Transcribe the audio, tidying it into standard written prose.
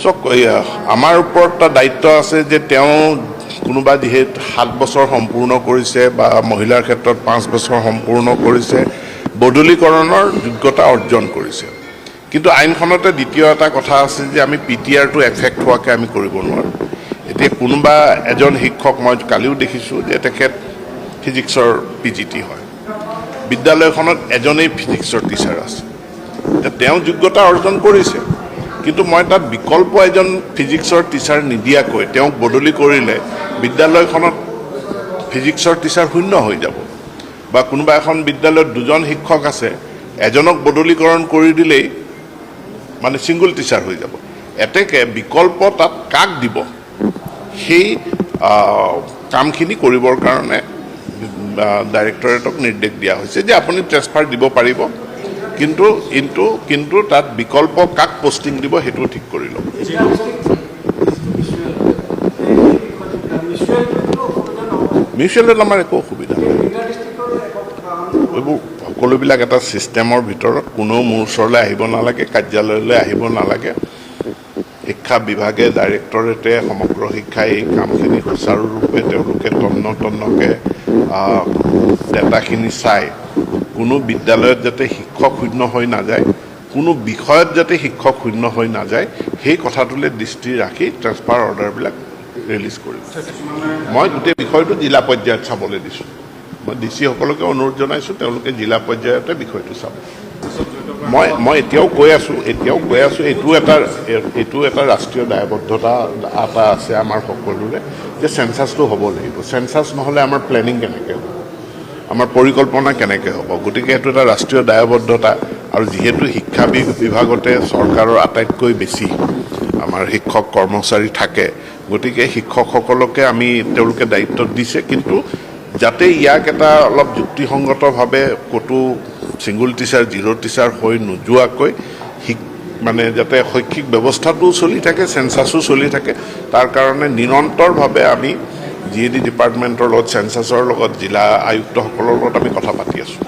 চাওক আমাৰ ওপৰত এটা দায়িত্ব আছে যে তেওঁ কোনোবা যিহেতু 7 বছৰ সম্পূৰ্ণ কৰিছে বা মহিলাৰ ক্ষেত্ৰত 5 বছৰ সম্পূৰ্ণ কৰিছে বদলীকৰণৰ যোগ্যতা অৰ্জন কৰিছে কিন্তু আইনখনতে দ্বিতীয় এটা কথা আছে যে আমি পিটিআৰটো এফেক্ট হোৱাকৈ আমি কৰিব নোৱাৰোঁ এতিয়া কোনোবা এজন শিক্ষক মই কালিও দেখিছোঁ যে তেখেত ফিজিক্সৰ পিজিটি হয় বিদ্যালয়খনত এজনেই ফিজিক্সৰ টিচাৰ আছে তেওঁ যোগ্যতা অৰ্জন কৰিছে কিন্তু মই তাত বিকল্প এজন ফিজিক্সৰ টিচাৰ নিদিয়াকৈ তেওঁক বদলি কৰিলে বিদ্যালয়খনত ফিজিক্সৰ টিচাৰ শূন্য হৈ যাব বা কোনোবা এখন বিদ্যালয়ত দুজন শিক্ষক আছে এজনক বদলীকৰণ কৰি দিলেই মানে সিঙ্গল টিচাৰ হৈ যাব এতেকে বিকল্প তাত কাক দিব সেই কামখিনি কৰিবৰ কাৰণে ডাইৰেক্টৰেটক নিৰ্দেশ দিয়া হৈছে যে আপুনি ট্ৰেন্সফাৰ দিব পাৰিব কিন্তু তাত বিকল্প কাক পোষ্টিং দিব সেইটো ঠিক কৰি লওক মিউচুৱেলত আমাৰ একো অসুবিধা নাই এইবোৰ সকলোবিলাক এটা ছিষ্টেমৰ ভিতৰত কোনো মোৰ ওচৰলৈ আহিব নালাগে কাৰ্যালয়লৈ আহিব নালাগে শিক্ষা বিভাগে ডাইৰেক্টৰেটে সমগ্ৰ শিক্ষাই এই কামখিনি সুচাৰুৰূপে তেওঁলোকে তন্নকৈ ডেটাখিনি চাই কোনো বিদ্যালয়ত যাতে শিক্ষক শূন্য হৈ নাযায় কোনো বিষয়ত যাতে শিক্ষক শূন্য হৈ নাযায় সেই কথাটোলৈ দৃষ্টি ৰাখি ট্ৰেন্সফাৰ অৰ্ডাৰবিলাক ৰিলিজ কৰিম মই গোটেই বিষয়টো জিলা পৰ্যায়ত চাবলৈ দিছোঁ মই ডি চিসকলকে অনুৰোধ জনাইছোঁ তেওঁলোকে জিলা পৰ্যায়তে বিষয়টো চাব মই এতিয়াও কৈ আছোঁ এইটো এটা ৰাষ্ট্ৰীয় দায়বদ্ধতা এটা আছে আমাৰ সকলোৰে যে চেঞ্চাছটো হ'ব লাগিব চেঞ্চাছ নহ'লে আমাৰ প্লেনিং কেনেকৈ হ'ব আমাৰ পৰিকল্পনা কেনেকৈ হ'ব গতিকে এইটো এটা ৰাষ্ট্ৰীয় দায়বদ্ধতা আৰু যিহেতু শিক্ষা বিভাগতে চৰকাৰৰ আটাইতকৈ বেছি আমাৰ শিক্ষক কৰ্মচাৰী থাকে গতিকে শিক্ষকসকলকে আমি তেওঁলোকে দায়িত্ব দিছে কিন্তু যাতে ইয়াক এটা অলপ যুক্তিসংগতভাৱে ক'তো ছিংগল টিচাৰ জিৰ' টিচাৰ হৈ নোযোৱাকৈ মানে যাতে শৈক্ষিক ব্যৱস্থাটোও চলি থাকে চেঞ্চাছো চলি থাকে তাৰ কাৰণে নিৰন্তৰভাৱে আমি GED ডিপাৰ্টমেণ্টৰ লগত চেঞ্চাছৰ লগত জিলা আয়ুক্তসকলৰ লগত আমি কথা পাতি আছোঁ